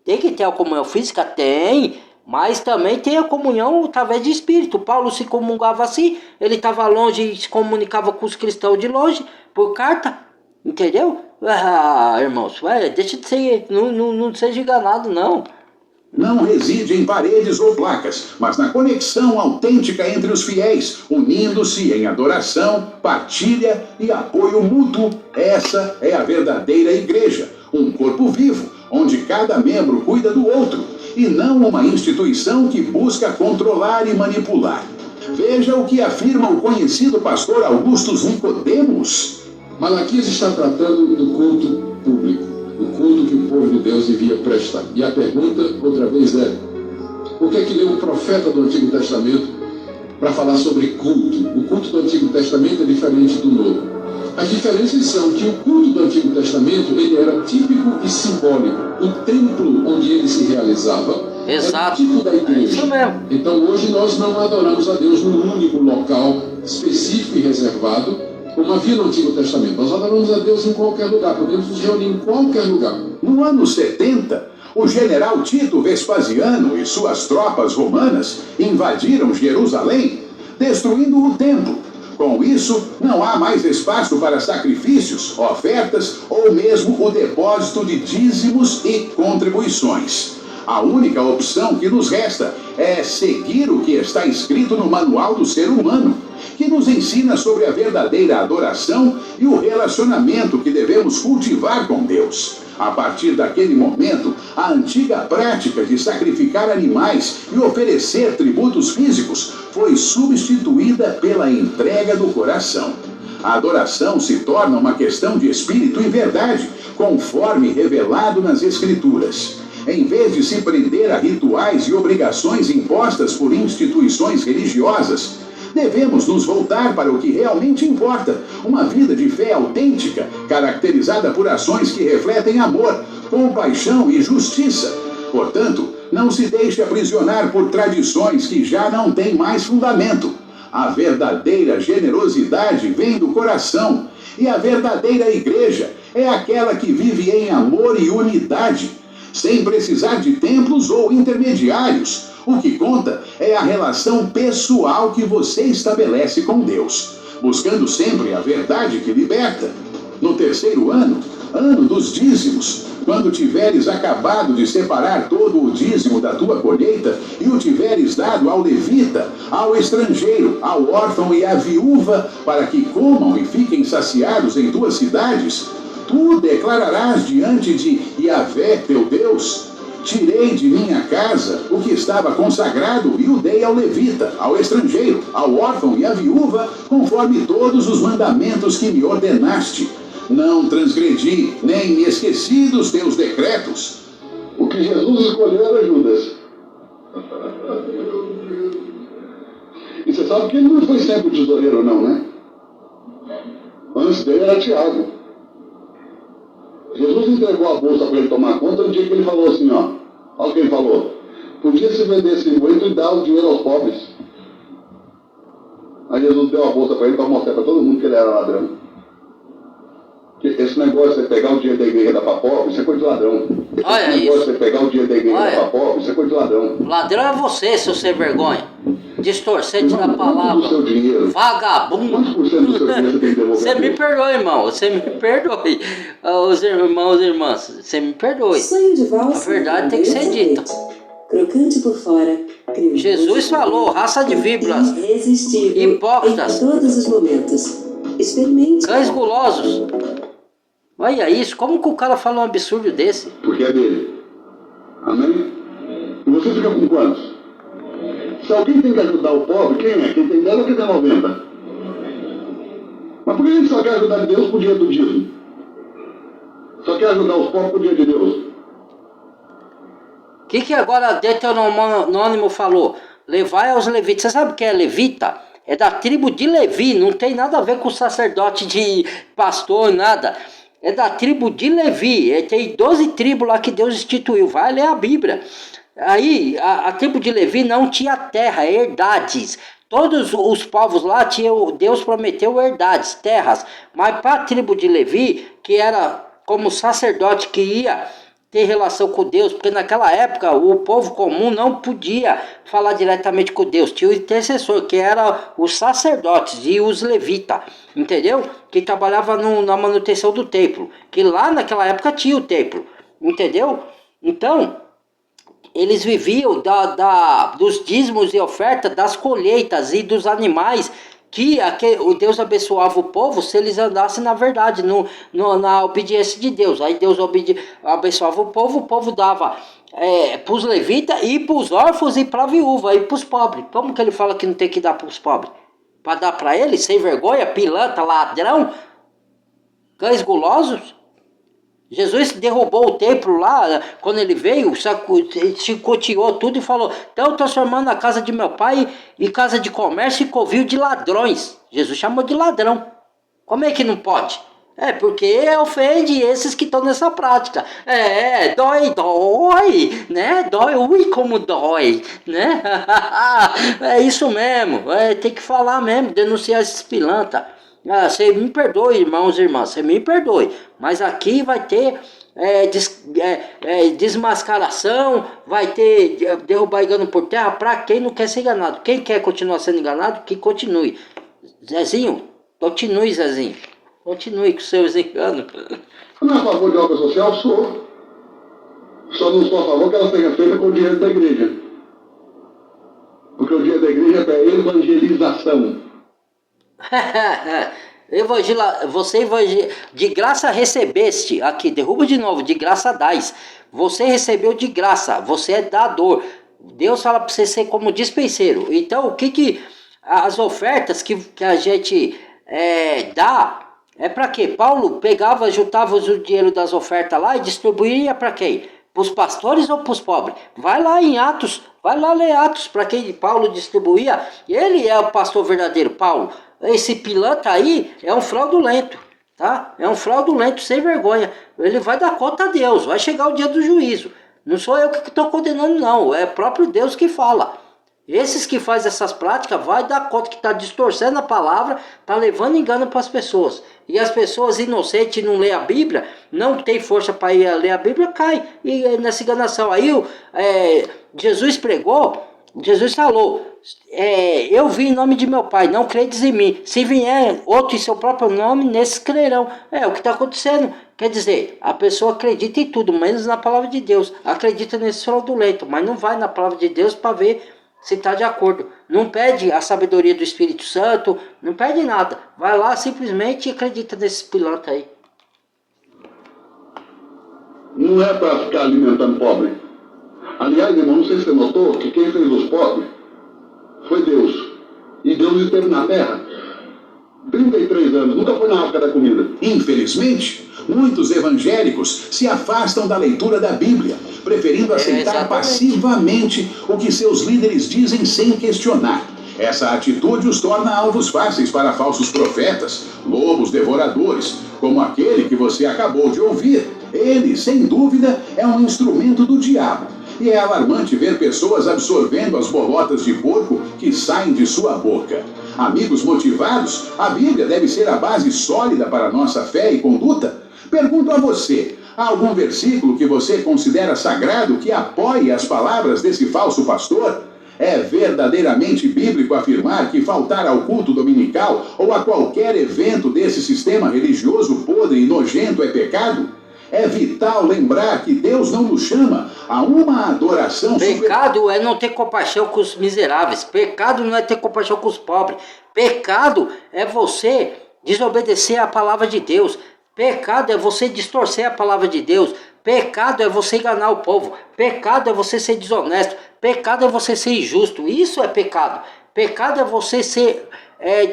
Tem que ter a comunhão física? Tem. Mas também tem a comunhão através de espírito. Paulo se comungava assim, ele estava longe e se comunicava com os cristãos de longe, por carta. Entendeu? Ah, irmãos, deixa de ser, não seja enganado, não. Não reside em paredes ou placas, mas na conexão autêntica entre os fiéis, unindo-se em adoração, partilha e apoio mútuo. Essa é a verdadeira igreja, um corpo vivo, onde cada membro cuida do outro, e não uma instituição que busca controlar e manipular. Veja o que afirma o conhecido pastor Augustus Nicodemos. Malaquias está tratando do culto público, o culto que o povo de Deus devia prestar. E a pergunta, outra vez, é: por que é que leu o profeta do Antigo Testamento para falar sobre culto? O culto do Antigo Testamento é diferente do Novo. As diferenças são que o culto do Antigo Testamento ele era típico e simbólico. O templo onde ele se realizava era o tipo da igreja. Isso mesmo. Então hoje nós não adoramos a Deus num único local específico e reservado, como havia no Antigo Testamento. Nós adoramos a Deus em qualquer lugar, podemos nos reunir em qualquer lugar. No ano 70, o general Tito Vespasiano e suas tropas romanas invadiram Jerusalém, destruindo o templo. Com isso, não há mais espaço para sacrifícios, ofertas ou mesmo o depósito de dízimos e contribuições. A única opção que nos resta é seguir o que está escrito no Manual do Ser Humano, que nos ensina sobre a verdadeira adoração e o relacionamento que devemos cultivar com Deus. A partir daquele momento, a antiga prática de sacrificar animais e oferecer tributos físicos foi substituída pela entrega do coração. A adoração se torna uma questão de espírito e verdade, conforme revelado nas Escrituras. Em vez de se prender a rituais e obrigações impostas por instituições religiosas, devemos nos voltar para o que realmente importa, uma vida de fé autêntica, caracterizada por ações que refletem amor, compaixão e justiça. Portanto, não se deixe aprisionar por tradições que já não têm mais fundamento. A verdadeira generosidade vem do coração, e a verdadeira igreja é aquela que vive em amor e unidade, sem precisar de templos ou intermediários. O que conta é a relação pessoal que você estabelece com Deus, buscando sempre a verdade que liberta. No terceiro ano, ano dos dízimos, quando tiveres acabado de separar todo o dízimo da tua colheita e o tiveres dado ao levita, ao estrangeiro, ao órfão e à viúva, para que comam e fiquem saciados em tuas cidades, tu declararás diante de Yahvé, teu Deus: tirei de minha casa o que estava consagrado e o dei ao levita, ao estrangeiro, ao órfão e à viúva, conforme todos os mandamentos que me ordenaste. Não transgredi, nem me esqueci dos teus decretos. O que Jesus escolheu era Judas. E você sabe que ele não foi sempre o tesoureiro, não, né? Antes dele era Tiago. Jesus entregou a bolsa para ele tomar conta no dia que ele falou assim, ó. Olha o que ele falou: podia se vender esse moito e dar o dinheiro aos pobres. Aí Jesus deu a bolsa para ele para mostrar para todo mundo que ele era ladrão. Que esse negócio de você pegar o dinheiro da igreja e dar para pobre, isso é coisa de ladrão. Olha esse negócio de isso. você pegar o dinheiro da igreja e dar para pobre, isso é coisa de ladrão. Ladrão é você, seu sem vergonha. Distorcente da palavra. Quanto do seu dinheiro? Vagabundo. Quantos por cento do seu dinheiro você tem que devolver? Você me perdoe, irmão. Você me perdoe. Os irmãos e irmãs, você me perdoe. Sonho de valsa. A verdade tem que ser dita. Crocante por fora. cremoso Jesus por falou: dentro, raça de víboras, irresistível hipócritas, em todos os momentos. Experimente. cães gulosos. Olha isso, como que o cara fala um absurdo desse? Porque é dele. Amém? E você fica com quantos? Se alguém tem que ajudar o pobre, quem é? Quem tem 10 ou quem tem 90? Mas por que a gente só quer ajudar Deus por dinheiro do dízimo? Só quer ajudar os pobres por dinheiro de Deus? O que agora Deuteronômio falou? Levai aos levitas. Você sabe o que é levita? É da tribo de Levi, não tem nada a ver com sacerdote de pastor, nada. É da tribo de Levi, tem 12 tribos lá que Deus instituiu, vai ler a Bíblia. Aí, a tribo de Levi não tinha terra, herdades. Todos os povos lá, Deus prometeu herdades, terras. Mas para a tribo de Levi, que era como sacerdote que ia ter relação com Deus, porque naquela época o povo comum não podia falar diretamente com Deus. Tinha o intercessor, que era os sacerdotes e os levitas, entendeu? Que trabalhava na manutenção do templo, que lá naquela época tinha o templo, entendeu? Então, eles viviam dos dízimos e ofertas, das colheitas e dos animais, que o Deus abençoava o povo se eles andassem na verdade, na obediência de Deus. Aí Deus abençoava o povo dava para os levitas e para os órfãos e para a viúva e para os pobres. Como que ele fala que não tem que dar para os pobres? Para dar para eles, sem vergonha, pilantra, ladrão, cães gulosos? Jesus derrubou o templo lá, quando ele veio, chicoteou tudo e falou: estão transformando a casa de meu pai em casa de comércio e covil de ladrões. Jesus chamou de ladrão. Como é que não pode? Porque ofende esses que estão nessa prática. Dói, né? Dói, ui, como dói, né? É isso mesmo, tem que falar mesmo, denunciar esses pilantras. Você me perdoe, irmãos e irmãs, você me perdoe, mas aqui vai ter desmascaração, vai ter derrubar engano por terra para quem não quer ser enganado. Quem quer continuar sendo enganado, que continue. Zezinho, continue com seus enganos. Não é a favor de obra social? Sou. Só não sou a favor que ela seja feita com o dinheiro da igreja. Porque o dinheiro da igreja é para evangelização. De graça recebeste, aqui, derruba de novo, de graça dais. Você recebeu de graça, você é dador. Deus fala para você ser como dispenseiro. Então, as ofertas que a gente dá, é para quê? Paulo pegava, juntava o dinheiro das ofertas lá e distribuía para quem? Para os pastores ou para os pobres? Vai lá em Atos, vai lá ler Atos, para quem Paulo distribuía. Ele é o pastor verdadeiro, Paulo. Esse pilantra aí é um fraudulento, tá? É um fraudulento sem vergonha. Ele vai dar conta a Deus, vai chegar o dia do juízo. Não sou eu que estou condenando, não. É próprio Deus que fala. Esses que fazem essas práticas vai dar conta que está distorcendo a palavra, está levando engano para as pessoas. E as pessoas inocentes não lêem a Bíblia, não tem força para ir ler a Bíblia, cai nessa enganação. Aí Jesus pregou, Jesus falou: eu vim em nome de meu Pai, não credes em mim. Se vier outro em seu próprio nome, nesses crerão. O que está acontecendo. Quer dizer, a pessoa acredita em tudo, menos na palavra de Deus. Acredita nesse fraudulento, mas não vai na palavra de Deus para ver se está de acordo. Não pede a sabedoria do Espírito Santo, não pede nada. Vai lá simplesmente e acredita nesse pilantra aí. Não é para ficar alimentando pobre. Aliás, irmão, não sei se você notou que quem fez os pobres foi Deus. E Deus esteve na terra 33 anos, nunca foi na África da comida. Infelizmente, muitos evangélicos se afastam da leitura da Bíblia, preferindo aceitar passivamente o que seus líderes dizem sem questionar. Essa atitude os torna alvos fáceis para falsos profetas, lobos devoradores, como aquele que você acabou de ouvir. Ele, sem dúvida, é um instrumento do diabo. E é alarmante ver pessoas absorvendo as bolotas de porco que saem de sua boca. Amigos motivados, a Bíblia deve ser a base sólida para nossa fé e conduta? Pergunto a você, há algum versículo que você considera sagrado que apoie as palavras desse falso pastor? É verdadeiramente bíblico afirmar que faltar ao culto dominical ou a qualquer evento desse sistema religioso podre e nojento é pecado? É vital lembrar que Deus não nos chama a uma adoração... Pecado é não ter compaixão com os miseráveis. Pecado não é ter compaixão com os pobres. Pecado é você desobedecer a palavra de Deus. Pecado é você distorcer a palavra de Deus. Pecado é você enganar o povo. Pecado é você ser desonesto. Pecado é você ser injusto. Isso é pecado. Pecado é você ser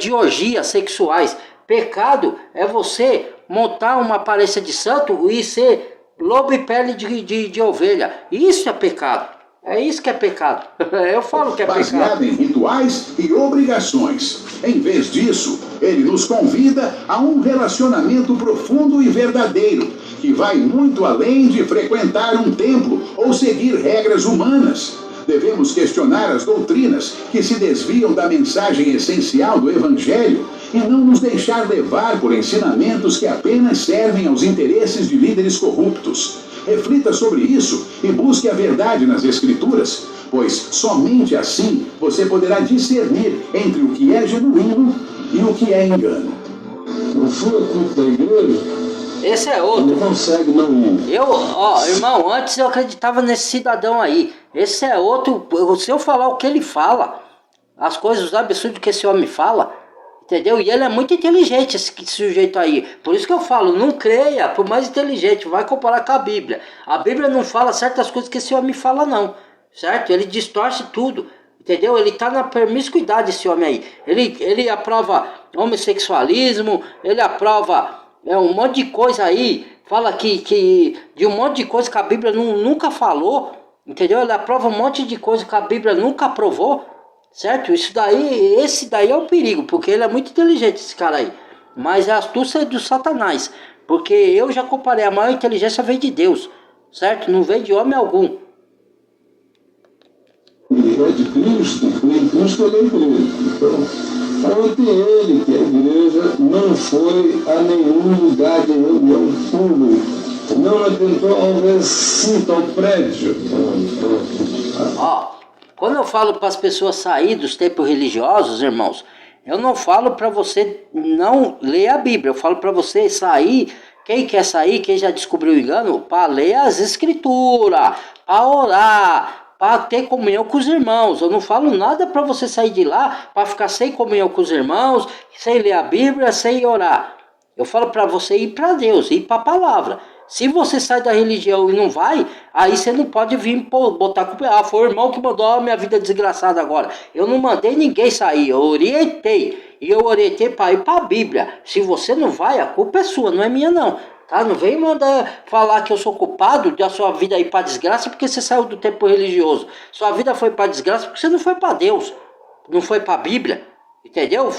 de orgias sexuais. Pecado é você montar uma aparência de santo e ser lobo e pele de ovelha. Isso é pecado. É isso que é pecado. Eu falo que é pecado. Baseado em rituais e obrigações. Em vez disso, ele nos convida a um relacionamento profundo e verdadeiro, que vai muito além de frequentar um templo ou seguir regras humanas. devemos questionar as doutrinas que se desviam da mensagem essencial do Evangelho e não nos deixar levar por ensinamentos que apenas servem aos interesses de líderes corruptos. Reflita sobre isso e busque a verdade nas Escrituras, pois somente assim você poderá discernir entre o que é genuíno e o que é engano. Não fui ao culto da igreja, Esse é outro. não consegue não ir. Irmão, antes eu acreditava nesse cidadão aí. Esse é outro. Se eu falar o que ele fala, as coisas, os absurdos que esse homem fala, entendeu? E ele é muito inteligente, esse sujeito aí. Por isso que eu falo, não creia, por mais inteligente, vai comparar com a Bíblia. A Bíblia não fala certas coisas que esse homem fala, não. Certo? Ele distorce tudo. Entendeu? Ele tá na promiscuidade, esse homem aí. Ele aprova homossexualismo, ele aprova um monte de coisa aí. Fala que de um monte de coisa que a Bíblia nunca falou. Entendeu? Ele aprova um monte de coisa que a Bíblia nunca aprovou. Certo? Esse daí é o perigo, porque ele é muito inteligente, esse cara aí. Mas é a astúcia do Satanás. Porque eu já comparei, a maior inteligência vem de Deus. Certo? Não vem de homem algum. Ele é de Cristo, e em Cristo ele é igreja. Então, ontem ele, que é a igreja, não foi a nenhum lugar de reunião pública. Não atentou ao recinto, ao prédio. Quando eu falo para as pessoas sair dos tempos religiosos, irmãos, eu não falo para você não ler a Bíblia. Eu falo para você sair, quem quer sair, quem já descobriu o engano, para ler as Escrituras, para orar, para ter comunhão com os irmãos. Eu não falo nada para você sair de lá para ficar sem comunhão com os irmãos, sem ler a Bíblia, sem orar. Eu falo para você ir para Deus, ir para a palavra. Se você sai da religião e não vai, aí você não pode vir botar culpa. Foi o irmão que mandou a minha vida desgraçada agora. Eu não mandei ninguém sair, eu orientei. E eu orientei para ir para a Bíblia. Se você não vai, a culpa é sua, não é minha não. Tá? Não vem mandar falar que eu sou culpado da sua vida ir para desgraça porque você saiu do tempo religioso. Sua vida foi para desgraça porque você não foi para Deus, não foi para a Bíblia, entendeu?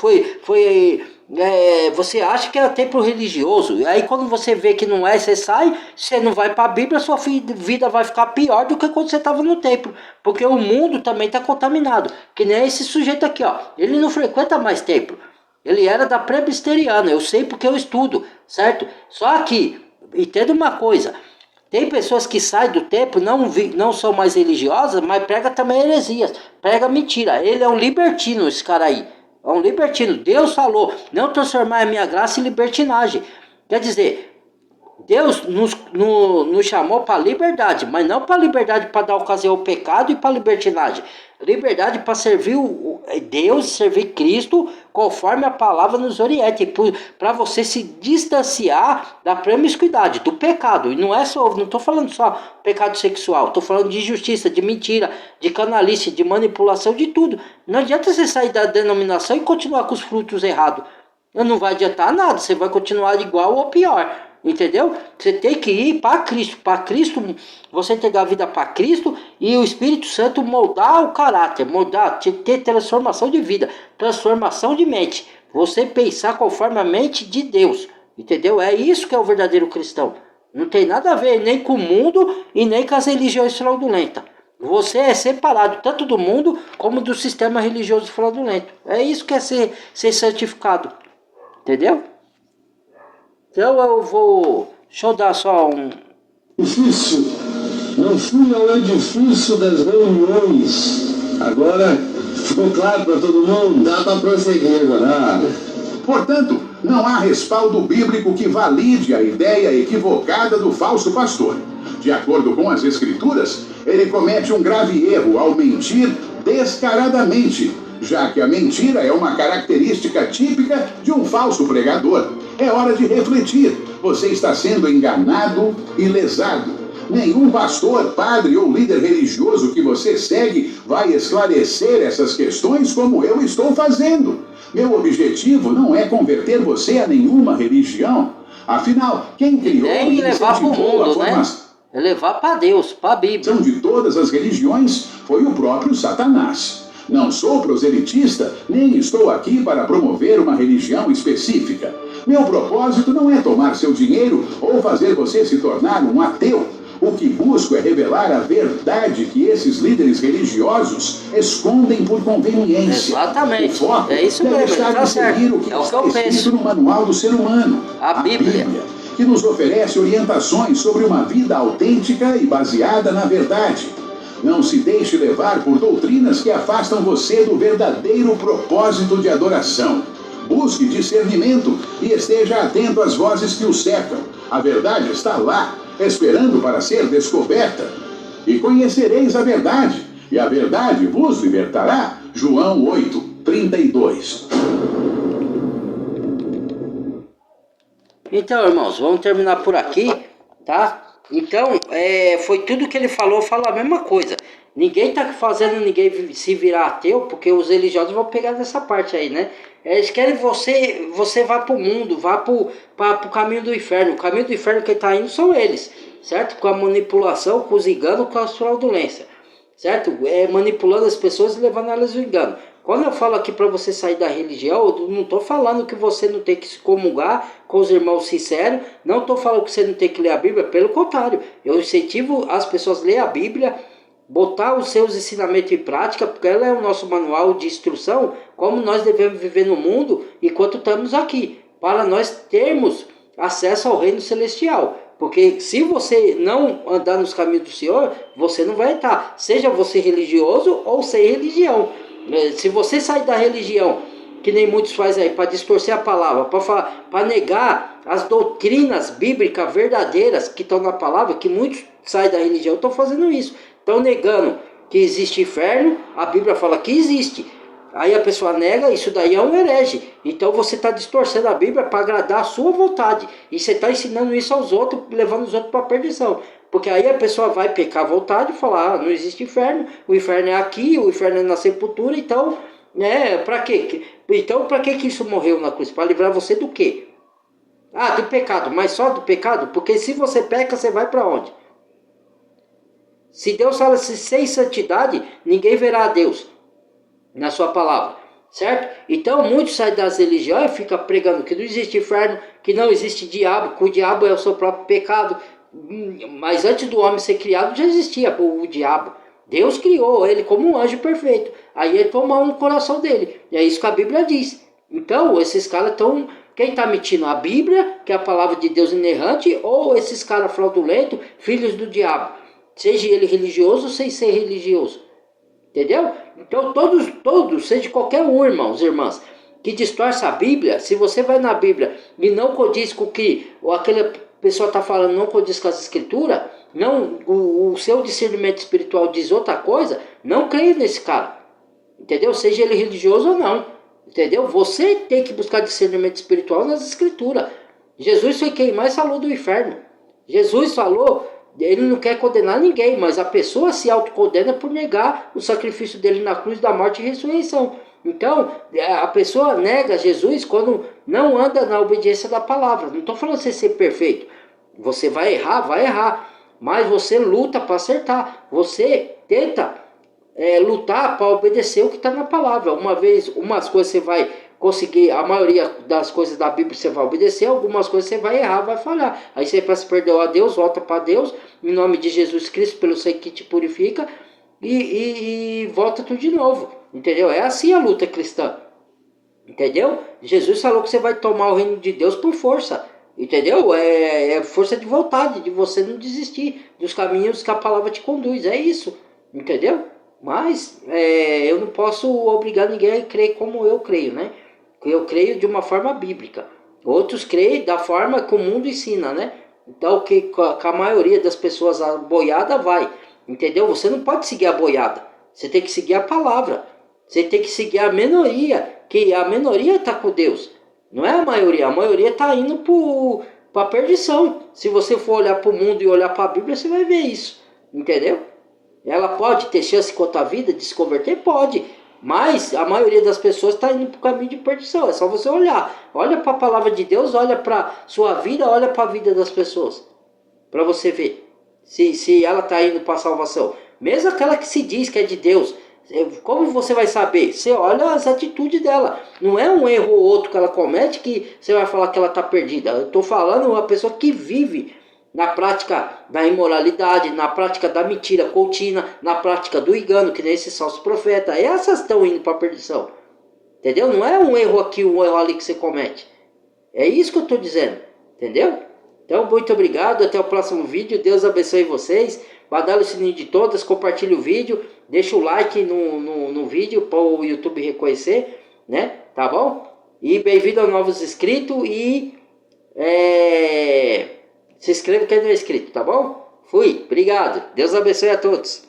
Você acha que é tempo religioso, e aí quando você vê que não é, você sai, você não vai para a Bíblia, sua vida vai ficar pior do que quando você estava no templo, porque o mundo também está contaminado, que nem esse sujeito aqui, ó, ele não frequenta mais templo. Ele era da presbiteriana, eu sei porque eu estudo, certo? Só que, entenda uma coisa, tem pessoas que saem do templo, não são mais religiosas, mas pregam também heresias, prega mentira. Ele é um libertino, esse cara aí, é um libertino. Deus falou, não transformar a minha graça em libertinagem. Quer dizer, Deus nos chamou para liberdade, mas não para liberdade para dar ocasião ao pecado e para libertinagem. Liberdade para servir Deus, servir Cristo, conforme a palavra nos orienta, para você se distanciar da promiscuidade, do pecado. E não estou falando só pecado sexual, estou falando de injustiça, de mentira, de canalice, de manipulação, de tudo. Não adianta você sair da denominação e continuar com os frutos errados. Não vai adiantar nada, você vai continuar igual ou pior. Entendeu? Você tem que ir para Cristo. Para Cristo, você entregar a vida para Cristo e o Espírito Santo moldar o caráter, ter transformação de vida, transformação de mente. Você pensar conforme a mente de Deus. Entendeu? É isso que é o verdadeiro cristão. Não tem nada a ver nem com o mundo e nem com as religiões fraudulentas. Você é separado tanto do mundo como do sistema religioso fraudulento. É isso que é ser santificado. Entendeu? Então deixa eu dar só um... Edifício. Não fui ao edifício das reuniões. Agora ficou claro para todo mundo? Dá para prosseguir agora. Portanto, não há respaldo bíblico que valide a ideia equivocada do falso pastor. De acordo com as Escrituras, ele comete um grave erro ao mentir descaradamente, já que a mentira é uma característica típica de um falso pregador. É hora de refletir. Você está sendo enganado e lesado. Nenhum pastor, padre ou líder religioso que você segue vai esclarecer essas questões como eu estou fazendo. Meu objetivo não é converter você a nenhuma religião. Afinal, quem criou e levar para o mundo, né? É levar para Deus, para a Bíblia. De todas as religiões foi o próprio Satanás. Não sou proselitista, nem estou aqui para promover uma religião específica. Meu propósito não é tomar seu dinheiro ou fazer você se tornar um ateu. O que busco é revelar a verdade que esses líderes religiosos escondem por conveniência. Exatamente. O foco É isso deve mesmo, estar tá em seguir certo. o que É o que está eu escrito penso. no manual do ser humano, A Bíblia. que nos oferece orientações sobre uma vida autêntica e baseada na verdade. Não se deixe levar por doutrinas que afastam você do verdadeiro propósito de adoração. Busque discernimento e esteja atento às vozes que o cercam. A verdade está lá, esperando para ser descoberta. E conhecereis a verdade, e a verdade vos libertará. João 8:32. Então, irmãos, vamos terminar por aqui, tá? Então, foi tudo que ele falou, fala a mesma coisa. Ninguém tá fazendo ninguém se virar ateu, porque os religiosos vão pegar nessa parte aí, né? Eles querem você vá pro mundo, vá pro caminho do inferno. O caminho do inferno que tá indo são eles, certo? Com a manipulação, com os enganos, com a fraudulência, certo? Manipulando as pessoas e levando elas ao engano. Quando eu falo aqui para você sair da religião, eu não estou falando que você não tem que se comungar com os irmãos sinceros, não estou falando que você não tem que ler a Bíblia, pelo contrário, eu incentivo as pessoas a ler a Bíblia, botar os seus ensinamentos em prática, porque ela é o nosso manual de instrução, como nós devemos viver no mundo enquanto estamos aqui, para nós termos acesso ao reino celestial. Porque se você não andar nos caminhos do Senhor, você não vai estar, seja você religioso ou sem religião. Se você sair da religião, que nem muitos fazem aí, para distorcer a palavra, para negar as doutrinas bíblicas verdadeiras que estão na palavra, que muitos saem da religião estão fazendo isso. Estão negando que existe inferno, a Bíblia fala que existe. Aí a pessoa nega, isso daí é um herege. Então você está distorcendo a Bíblia para agradar a sua vontade. E você está ensinando isso aos outros, levando os outros para a perdição. Porque aí a pessoa vai pecar à vontade e falar, não existe inferno, o inferno é aqui, o inferno é na sepultura, então, para quê? Então, para que isso morreu na cruz? Para livrar você do quê? Ah, do pecado, mas só do pecado? Porque se você peca, você vai para onde? Se Deus fala assim, sem santidade, ninguém verá a Deus na sua palavra, certo? Então muitos saem das religiões e ficam pregando que não existe inferno, que não existe diabo, que o diabo é o seu próprio pecado. Mas antes do homem ser criado já existia o diabo. Deus criou ele como um anjo perfeito. Aí ele tomou no coração dele. E é isso que a Bíblia diz. Então esses caras estão... Quem está mentindo? A Bíblia, que é a palavra de Deus inerrante, ou esses caras fraudulentos, filhos do diabo? Seja ele religioso ou sem ser religioso. Entendeu? Então todos, seja qualquer um, irmãos e irmãs, que distorce a Bíblia, se você vai na Bíblia e não condiz com o que aquela pessoa está falando, não condiz com as escrituras, não, o seu discernimento espiritual diz outra coisa, não creia nesse cara. Entendeu? Seja ele religioso ou não. Entendeu? Você tem que buscar discernimento espiritual nas escrituras. Jesus foi quem mais falou do inferno. Jesus falou... Ele não quer condenar ninguém, mas a pessoa se autocondena por negar o sacrifício dele na cruz da morte e ressurreição. Então, a pessoa nega Jesus quando não anda na obediência da palavra. Não estou falando você ser perfeito. Você vai errar. Mas você luta para acertar. Você tenta lutar para obedecer o que está na palavra. Umas coisas você vai conseguir, a maioria das coisas da Bíblia você vai obedecer, algumas coisas você vai errar, vai falhar. Aí você para se perdoar a Deus, volta para Deus, em nome de Jesus Cristo, pelo sangue que te purifica, e volta tudo de novo. Entendeu? É assim a luta cristã. Entendeu? Jesus falou que você vai tomar o reino de Deus por força. Entendeu? É força de vontade, de você não desistir dos caminhos que a palavra te conduz. É isso. Entendeu? Mas eu não posso obrigar ninguém a crer como eu creio, né? Eu creio de uma forma bíblica. Outros creem da forma que o mundo ensina, né? Então, que a maioria das pessoas, a boiada vai. Entendeu? Você não pode seguir a boiada. Você tem que seguir a palavra. Você tem que seguir a minoria. Que a minoria está com Deus. Não é a maioria está indo para a perdição. Se você for olhar para o mundo e olhar para a Bíblia, você vai ver isso. Entendeu? Ela pode ter chance contra a vida de se converter? Pode. Mas a maioria das pessoas está indo para o caminho de perdição. É só você olhar. Olha para a palavra de Deus, olha para sua vida, olha para a vida das pessoas. Para você ver se ela está indo para a salvação. Mesmo aquela que se diz que é de Deus. Como você vai saber? Você olha as atitudes dela. Não é um erro ou outro que ela comete que você vai falar que ela está perdida. Eu estou falando uma pessoa que vive na prática da imoralidade, na prática da mentira contínua, na prática do engano, que nem esses falsos profetas. Essas estão indo para a perdição. Entendeu? Não é um erro aqui, um erro ali que você comete. É isso que eu estou dizendo. Entendeu? Então, muito obrigado. Até o próximo vídeo. Deus abençoe vocês. Badale o sininho de todas. Compartilhe o vídeo. Deixa o like no vídeo para o YouTube reconhecer. Né? Tá bom? E bem-vindo aos novos inscritos. E se inscreva quem não é inscrito. Tá bom? Fui. Obrigado. Deus abençoe a todos.